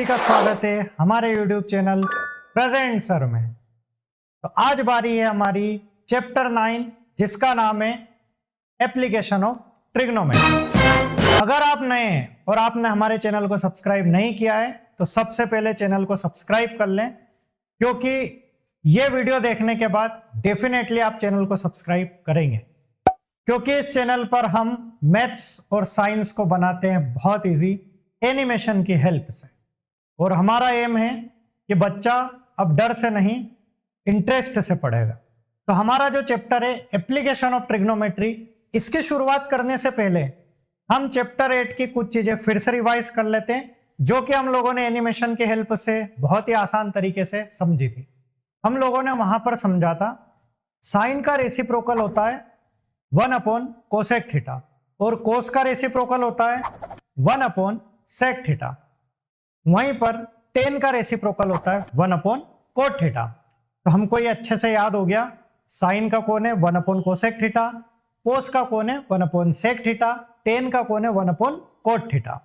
का स्वागत है हमारे YouTube चैनल प्रेजेंट सर में। तो आज बारी है हमारी चैप्टर 9 जिसका नाम है एप्लीकेशन ऑफ ट्रिग्नोमेट्री। अगर आप नए हैं और आपने हमारे चैनल को सब्सक्राइब नहीं किया है तो सबसे पहले चैनल को सब्सक्राइब कर लें, क्योंकि ये वीडियो देखने के बाद डेफिनेटली आप चैनल को सब्सक्राइब करेंगे, क्योंकि इस चैनल पर हम मैथ्स और साइंस को बनाते हैं बहुत इजी एनिमेशन की हेल्प से। और हमारा एम है कि बच्चा अब डर से नहीं इंटरेस्ट से पढ़ेगा। तो हमारा जो चैप्टर है एप्लीकेशन ऑफ ट्रिग्नोमेट्री, इसकी शुरुआत करने से पहले हम चैप्टर 8 की कुछ चीजें फिर से रिवाइज कर लेते हैं, जो कि हम लोगों ने एनिमेशन की हेल्प से बहुत ही आसान तरीके से समझी थी। हम लोगों ने वहां पर समझा था साइन का रेसिप्रोकल होता है 1 अपॉन कोसेक थीटा और कोस का रेसिप्रोकल होता है 1 अपॉन सेक थीटा। वहीं पर टेन का रेसिप्रोकल होता है 1 अपॉन कोट थीटा। तो हमको ये अच्छे से याद हो गया, साइन का कोण है 1 अपॉन कोसेक थीटा, कोस का कोण है 1 अपॉन सेक थीटा, टेन का कोण है 1 अपॉन कोट थीटा।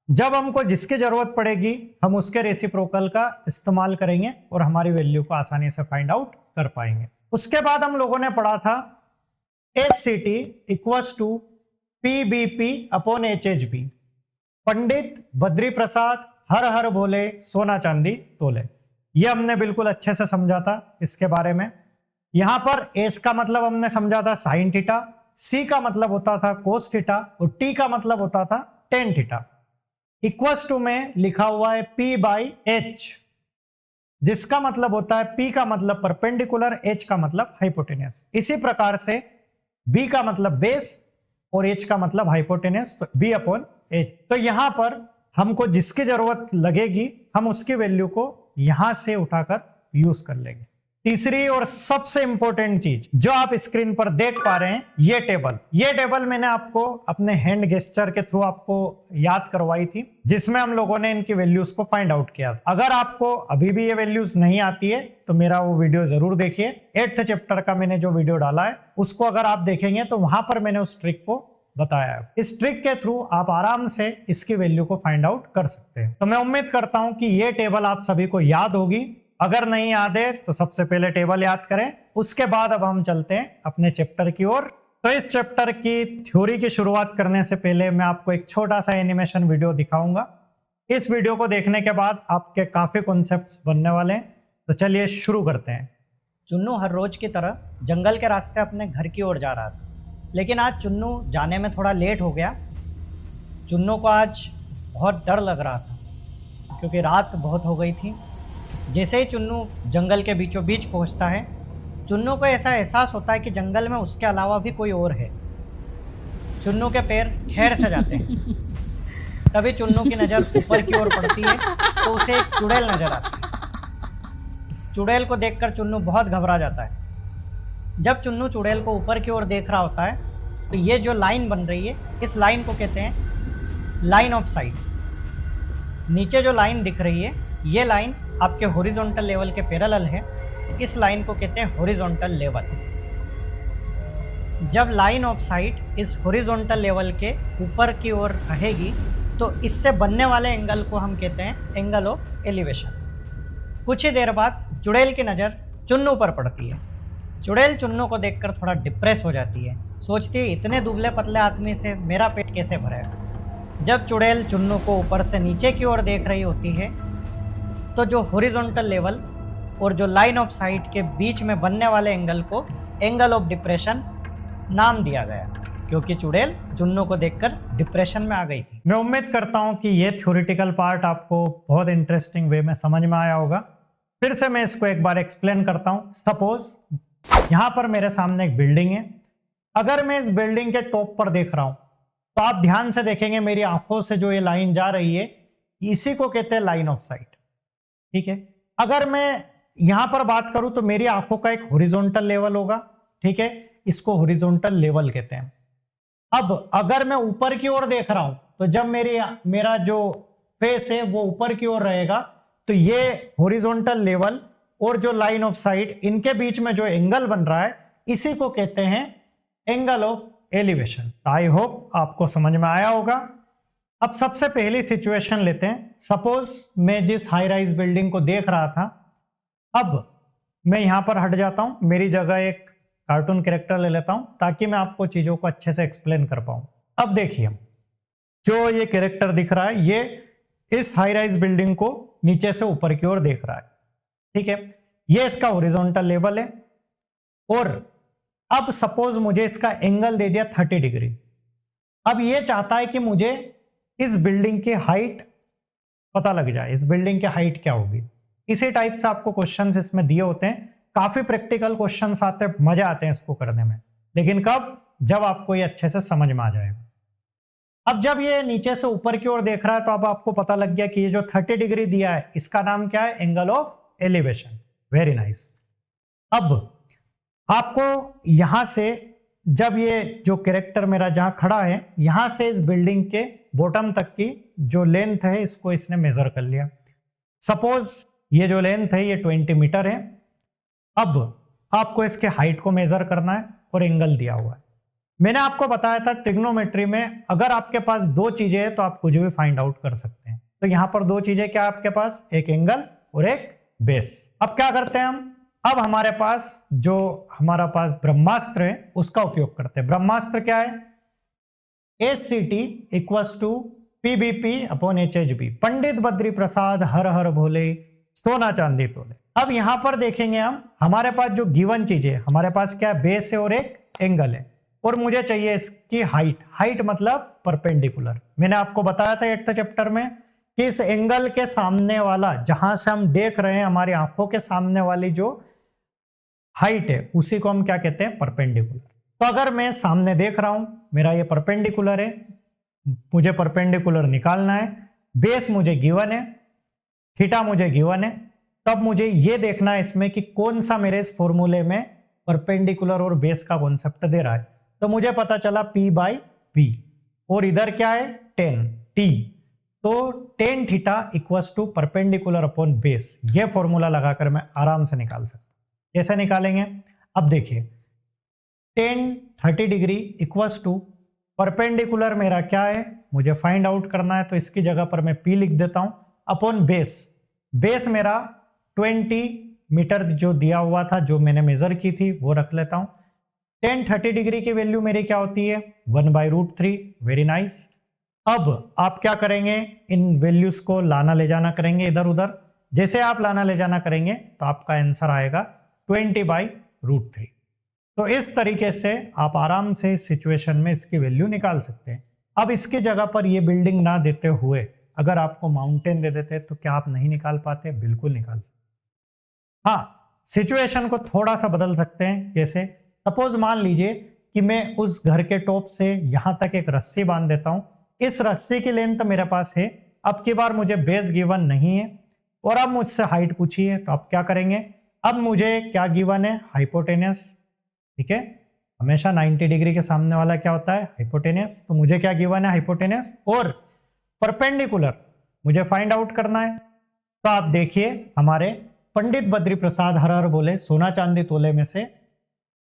जब हमको जिसकी जरूरत पड़ेगी हम उसके रेसिप्रोकल का इस्तेमाल करेंगे और हमारी वैल्यू को आसानी से फाइंड आउट कर पाएंगे। उसके बाद हम लोगों ने पढ़ा था HCT equals to PBP upon HHB। Pandit Badri Prasad हर हर बोले सोना चांदी तोले, ये हमने बिल्कुल अच्छे से समझा था इसके बारे में। यहां पर एस का मतलब हमने समझा था साइन थीटा, सी का मतलब होता था कोस थीटा और टी का मतलब होता था टेन थीटा। इक्वल्स टू में लिखा हुआ है P बाई H, जिसका मतलब होता है P का मतलब परपेंडिकुलर, H का मतलब हाइपोटेन्यूस। इसी प्रकार से B का मतलब बेस और H का मतलब हाइपोटेन्यूस, तो B अपॉन H। तो यहां पर हमको जिसकी जरूरत लगेगी हम उसकी वैल्यू को यहां से उठाकर यूज कर लेंगे। तीसरी और सबसे इंपॉर्टेंट चीज जो आप स्क्रीन पर देख पा रहे हैं, ये टेबल मैंने आपको अपने हैंड गेस्चर के थ्रू आपको याद करवाई थी, जिसमें हम लोगों ने इनकी वैल्यूज को फाइंड आउट किया था। अगर आपको अभी भी ये वैल्यूज नहीं आती है तो मेरा वो वीडियो जरूर देखिए। 8th चैप्टर का मैंने जो वीडियो डाला है उसको अगर आप देखेंगे तो वहां पर मैंने उस ट्रिक को बताया है। इस ट्रिक के थ्रू आप आराम से इसकी वैल्यू को फाइंड आउट कर सकते हैं। तो मैं उम्मीद करता हूं कि ये टेबल आप सभी को याद होगी। अगर नहीं याद है तो सबसे पहले टेबल याद करें, उसके बाद अब हम चलते हैं अपने चैप्टर की ओर। तो इस चैप्टर की थ्योरी की शुरुआत करने से पहले मैं आपको एक छोटा सा एनिमेशन वीडियो दिखाऊंगा। इस वीडियो को देखने के बाद आपके काफी कॉन्सेप्ट्स बनने वाले हैं। तो चलिए शुरू करते हैं। चुन्नू हर रोज की तरह जंगल के रास्ते अपने घर की ओर जा रहा था, लेकिन आज चुन्नू जाने में थोड़ा लेट हो गया। चुन्नू को आज बहुत डर लग रहा था क्योंकि रात बहुत हो गई थी। जैसे ही चुन्नू जंगल के बीचों बीच पहुंचता है, चुन्नू को ऐसा एहसास होता है कि जंगल में उसके अलावा भी कोई और है। चुन्नू के पैर खैर से जाते हैं। तभी चुन्नू की नज़र ऊपर की ओर पड़ती है तो उसे एक चुड़ैल नजर आती है। चुड़ैल को देखकर चुन्नू बहुत घबरा जाता है। जब चुन्नू चुड़ैल को ऊपर की ओर देख रहा होता है तो ये जो लाइन बन रही है, इस लाइन को कहते हैं लाइन ऑफ साइट। नीचे जो लाइन दिख रही है, ये लाइन आपके हॉरिजॉन्टल लेवल के पैरेलल है। इस लाइन को कहते हैं हॉरिजॉन्टल लेवल। जब लाइन ऑफ साइट इस हॉरिजॉन्टल लेवल के ऊपर की ओर रहेगी तो इससे बनने वाले एंगल को हम कहते हैं एंगल ऑफ एलिवेशन। कुछ ही देर बाद चुड़ैल की नज़र चुन्नू पर पड़ती है। चुड़ैल चुन्नू को देखकर थोड़ा डिप्रेस हो जाती है। सोचती है इतने दुबले पतले आदमी से मेरा पेट कैसे भरेगा। जब चुड़ैल चुन्नू को ऊपर से नीचे की ओर देख रही होती है तो जो हॉरिजॉन्टल लेवल और जो लाइन ऑफ साइट के बीच में बनने वाले एंगल को एंगल ऑफ डिप्रेशन नाम दिया गया, क्योंकि चुड़ैल चुन्नू को देखकर डिप्रेशन में आ गई थी। मैं उम्मीद करता हूं कि ये थ्योरेटिकल पार्ट आपको बहुत इंटरेस्टिंग वे में समझ में आया होगा। फिर से मैं इसको एक बार एक्सप्लेन करता हूं। सपोज यहां पर मेरे सामने एक बिल्डिंग है। अगर मैं इस बिल्डिंग के टॉप पर देख रहा हूं तो आप ध्यान से देखेंगे मेरी आंखों से जो ये लाइन जा रही है, इसी को कहते हैं लाइन ऑफ साइट। ठीक है। अगर मैं यहां पर बात करूं तो मेरी आंखों का एक हॉरिजॉन्टल लेवल होगा। ठीक है, इसको हॉरिजॉन्टल लेवल कहते हैं। अब अगर मैं ऊपर की ओर देख रहा हूं तो जब मेरा जो फेस है वो ऊपर की ओर रहेगा तो ये हॉरिजॉन्टल लेवल और जो लाइन ऑफ साइट, इनके बीच में जो एंगल बन रहा है, इसी को कहते हैं angle of elevation. I hope आपको समझ में आया होगा। अब सबसे पहली सिचुएशन लेते हैं। सपोज मैं जिस हाई राइज बिल्डिंग को देख रहा था, अब मैं यहां पर हट जाता हूं, मेरी जगह एक कार्टून कैरेक्टर ले लेता हूं ताकि मैं आपको चीजों को अच्छे से एक्सप्लेन कर पाऊं। अब देखिए, जो ये कैरेक्टर दिख रहा है, ये इस हाई राइज बिल्डिंग को नीचे से ऊपर की ओर देख रहा है, ठीक है। ये इसका हॉरिजॉन्टल लेवल है, और अब सपोज मुझे इसका एंगल दे दिया 30 डिग्री। अब ये चाहता है कि मुझे इस बिल्डिंग की हाइट पता लग जाए, इस बिल्डिंग की हाइट क्या होगी। इसी टाइप से आपको क्वेश्चंस इसमें दिए होते हैं, काफी प्रैक्टिकल क्वेश्चंस आते हैं, मजा आते हैं इसको करने में। लेकिन कब? जब आपको ये अच्छे से समझ में आ जाएगा। अब जब ये नीचे से ऊपर की ओर देख रहा है, तो अब आपको पता लग गया कि ये जो 30 डिग्री दिया है, इसका नाम क्या है? Angle of elevation. Very nice. अब आपको यहां से, जब ये जो कैरेक्टर मेरा जहां खड़ा है, यहां से इस बिल्डिंग के बॉटम तक की जो लेंथ है, इसको इसने मेजर कर लिया। सपोज ये जो लेंथ है ये 20 मीटर है। अब आपको इसके हाइट को मेजर करना है और एंगल दिया हुआ है। मैंने आपको बताया था ट्रिग्नोमेट्री में अगर आपके पास दो चीजें हैं तो आप कुछ भी फाइंड आउट कर सकते हैं। तो यहां पर दो चीजें क्या आपके पास? एक एंगल और एक बेस। अब क्या करते हैं हम? अब हमारे पास जो हमारा पास ब्रह्मास्त्र है उसका उपयोग करते हैं। ब्रह्मास्त्र क्या है? ACT equals to PBP upon HHB। Pandit Badri Prasad हर हर भोले, सोना चांदी तोले। अब यहां पर देखेंगे हम, हमारे पास जो गिवन चीजें, हमारे पास क्या है? बेस है और एक एंगल है, और मुझे चाहिए इसकी हाइट। हाइट मतलब परपेंडिकुलर। मैंने आपको बताया था 8th चैप्टर में कि इस एंगल के सामने वाला, जहां से हम देख रहे हैं, हमारी आंखों के सामने वाली जो हाइट है, उसी को हम क्या कहते हैं? परपेंडिकुलर। तो अगर मैं सामने देख रहा हूं, मेरा ये परपेंडिकुलर है, मुझे परपेंडिकुलर निकालना है। बेस मुझे गिवन है, थीटा मुझे गिवन है। तब मुझे ये देखना है इसमें कि कौन सा मेरे इस फॉर्मूले में परपेंडिकुलर और बेस का कॉन्सेप्ट दे रहा है। तो मुझे पता चला P/P, और इधर क्या है? 10 T। तो tan theta equals to perpendicular upon base. ये फॉर्मूला लगाकर मैं आराम से निकाल सकता हूं। कैसे निकालेंगे? अब देखिए, tan 30 degree equals to perpendicular मेरा क्या है, मुझे फाइंड आउट करना है। तो इसकी जगह पर मैं P लिख देता हूं अपॉन बेस। बेस मेरा 20 मीटर जो दिया हुआ था, जो मैंने मेजर की थी, वो रख लेता हूं। tan 30 डिग्री की वैल्यू मेरी क्या होती है? 1/√3। Very nice. अब आप क्या करेंगे? इन वैल्यूज को लाना ले जाना करेंगे इधर उधर। जैसे आप लाना ले जाना करेंगे तो आपका आंसर आएगा 20/√3। तो इस तरीके से आप आराम से इस सिचुएशन में इसकी वैल्यू निकाल सकते हैं। अब इसकी जगह पर ये बिल्डिंग ना देते हुए अगर आपको माउंटेन दे देते तो क्या आप नहीं निकाल पाते? बिल्कुल निकाल सकते। हाँ, सिचुएशन को थोड़ा सा बदल सकते हैं। जैसे सपोज मान लीजिए कि मैं उस घर के टॉप से यहां तक एक रस्सी बांध देता हूं। इस रस्सी की लेंथ मेरे पास है। अब की बार मुझे बेस गिवन नहीं है और अब मुझसे हाइट पूछी है, तो आप क्या करेंगे? अब मुझे क्या गिवन है? हाइपोटेनस। ठीक है, हमेशा 90 डिग्री के सामने वाला क्या होता है? हाइपोटेनस। तो मुझे क्या गिवन है? हाइपोटेनस। और परपेंडिकुलर मुझे फाइंड आउट करना है। तो आप देखिए, हमारे पंडित बद्री प्रसाद हर हर बोले, सोना चांदी तोले में से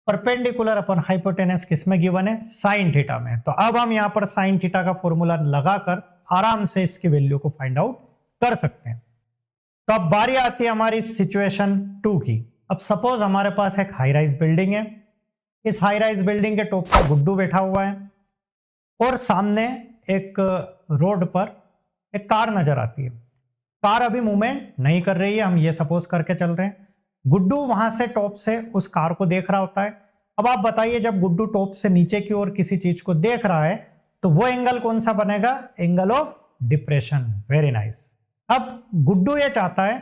परपेंडिकुलर अपन हाइपोटेनस किसमें गिवन है? साइन थीटा में। तो अब हम यहां पर साइन थीटा का फॉर्मूला लगाकर आराम से इसकी वैल्यू को फाइंड आउट कर सकते हैं। तो अब बारी आती है हमारी सिचुएशन 2 की। अब सपोज हमारे पास एक हाई राइज बिल्डिंग है। इस हाई राइज बिल्डिंग के टॉप पर गुड्डू बैठा हुआ है और सामने एक रोड पर एक कार नजर आती है। कार अभी मूवमेंट नहीं कर रही है, हम ये सपोज करके चल रहे हैं। गुड्डू वहां से टॉप से उस कार को देख रहा होता है। अब आप बताइए, जब गुड्डू टॉप से नीचे की ओर किसी चीज को देख रहा है तो वो एंगल कौन सा बनेगा? Angle of depression. Very nice. अब गुड्डू ये चाहता है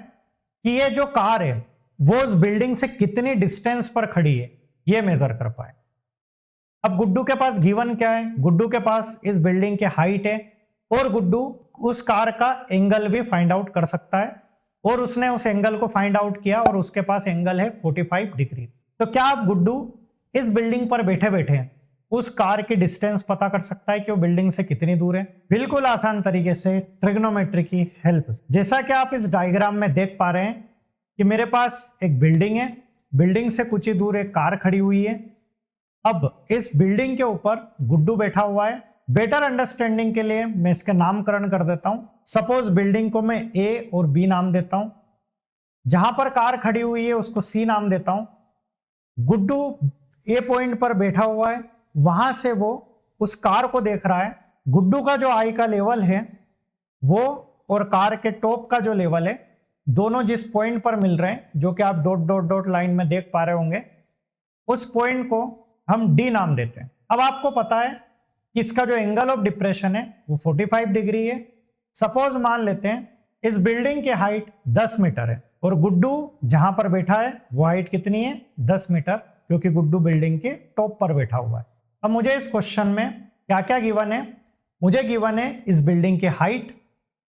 कि ये जो कार है वो उस बिल्डिंग से कितनी डिस्टेंस पर खड़ी है, ये मेजर कर पाए। अब गुड्डू के पास गिवन क्या है? गुड्डू के पास इस बिल्डिंग की हाइट है और गुड्डू उस कार का एंगल भी फाइंड आउट कर सकता है, और उसने उस एंगल को फाइंड आउट किया और उसके पास एंगल है 45 डिग्री। तो क्या आप गुड्डू इस बिल्डिंग पर बैठे बैठे उस कार की डिस्टेंस पता कर सकता है कि वो बिल्डिंग से कितनी दूर है? बिल्कुल आसान तरीके से ट्रिग्नोमेट्री की हेल्प से। जैसा कि आप इस डायग्राम में देख पा रहे हैं कि मेरे पास एक बिल्डिंग है, बिल्डिंग से कुछ ही दूर एक कार खड़ी हुई है। अब इस बिल्डिंग के ऊपर गुड्डू बैठा हुआ है बेटर अंडरस्टैंडिंग के लिए मैं इसके नामकरण कर देता हूं। सपोज बिल्डिंग को मैं ए और बी नाम देता हूं, जहां पर कार खड़ी हुई है उसको सी नाम देता हूं। गुड्डू ए पॉइंट पर बैठा हुआ है, वहां से वो उस कार को देख रहा है। गुड्डू का जो आई का लेवल है वो और कार के टॉप का जो लेवल है, दोनों जिस पॉइंट पर मिल रहे हैं, जो कि आप डॉट डॉट डॉट लाइन में देख पा रहे होंगे, उस पॉइंट को हम डी नाम देते हैं। अब आपको पता है कि इसका जो एंगल ऑफ डिप्रेशन है वो 45 डिग्री है। सपोज मान लेते हैं इस बिल्डिंग की हाइट 10 मीटर है और गुड्डू जहां पर बैठा है वो हाइट कितनी है, 10 मीटर, क्योंकि गुड्डू बिल्डिंग के टॉप पर बैठा हुआ है। अब मुझे इस क्वेश्चन में क्या क्या गिवन है, मुझे गिवन है इस बिल्डिंग की हाइट,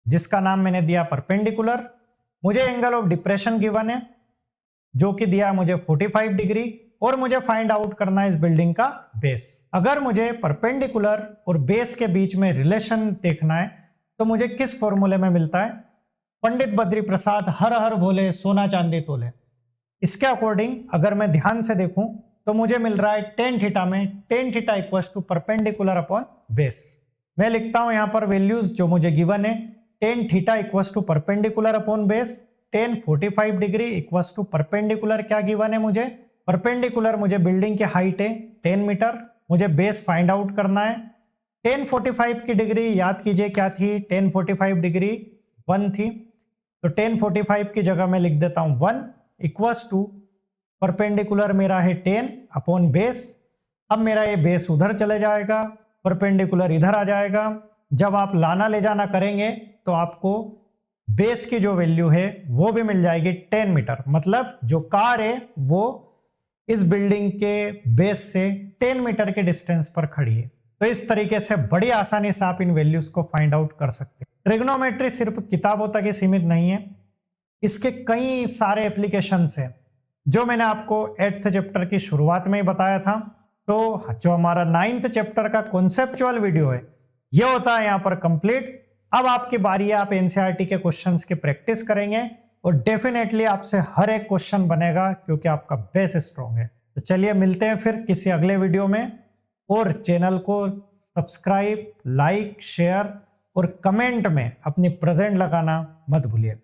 जिसका नाम मैंने दिया परपेंडिकुलर। मुझे एंगल ऑफ डिप्रेशन गिवन है जो कि दिया मुझे 45 डिग्री, और मुझे फाइंड आउट करना है इस बिल्डिंग का बेस। अगर मुझे परपेंडिकुलर और बेस के बीच में रिलेशन देखना है तो मुझे किस फॉर्मूले में मिलता है, पंडित बद्री प्रसाद हर हर भोले सोना चांदी तोले। इसके अकॉर्डिंग अगर मैं ध्यान से देखूं तो मुझे मिल रहा है टेन थीटा में tan theta equals to perpendicular upon base. मैं लिखता हूं यहां पर वैल्यूज जो मुझे गिवन है, tan theta equals to perpendicular upon base, tan 45 degree equals to perpendicular क्या गिवन है मुझे, परपेंडिकुलर मुझे बिल्डिंग की हाइट है 10 मीटर, मुझे बेस फाइंड आउट करना है। 1045 की डिग्री याद कीजिए क्या थी, 1045 डिग्री 1 थी, तो 1045 की जगह मैं लिख देता हूं 1 इक्वल्स टू परपेंडिकुलर मेरा है 10 अपॉन बेस। अब मेरा ये बेस उधर चले जाएगा, परपेंडिकुलर इधर आ जाएगा। जब आप लाना ले जाना करेंगे तो आपको बेस की जो वैल्यू है वो भी मिल जाएगी 10 मीटर, मतलब जो कार है वो इस बिल्डिंग के बेस से 10 मीटर के डिस्टेंस पर खड़ी है। तो इस तरीके से बड़ी आसानी से आप इन वैल्यूज को फाइंड आउट कर सकते हैं। ट्रिग्नोमेट्री सिर्फ किताबों तक ही सीमित नहीं है, इसके कई सारे एप्लीकेशंस हैं जो मैंने आपको 8th चैप्टर की शुरुआत में ही बताया था। तो जो हमारा 9th चैप्टर का कॉन्सेप्चुअल वीडियो है ये होता है यहाँ पर कंप्लीट। अब आपकी बारी है, आप एनसीईआरटी के क्वेश्चंस की प्रैक्टिस करेंगे और डेफिनेटली आपसे हर एक क्वेश्चन बनेगा क्योंकि आपका बेस स्ट्रॉन्ग है। तो चलिए मिलते हैं फिर किसी अगले वीडियो में, और चैनल को सब्सक्राइब, लाइक, शेयर और कमेंट में अपनी प्रेजेंट लगाना मत भूलिएगा।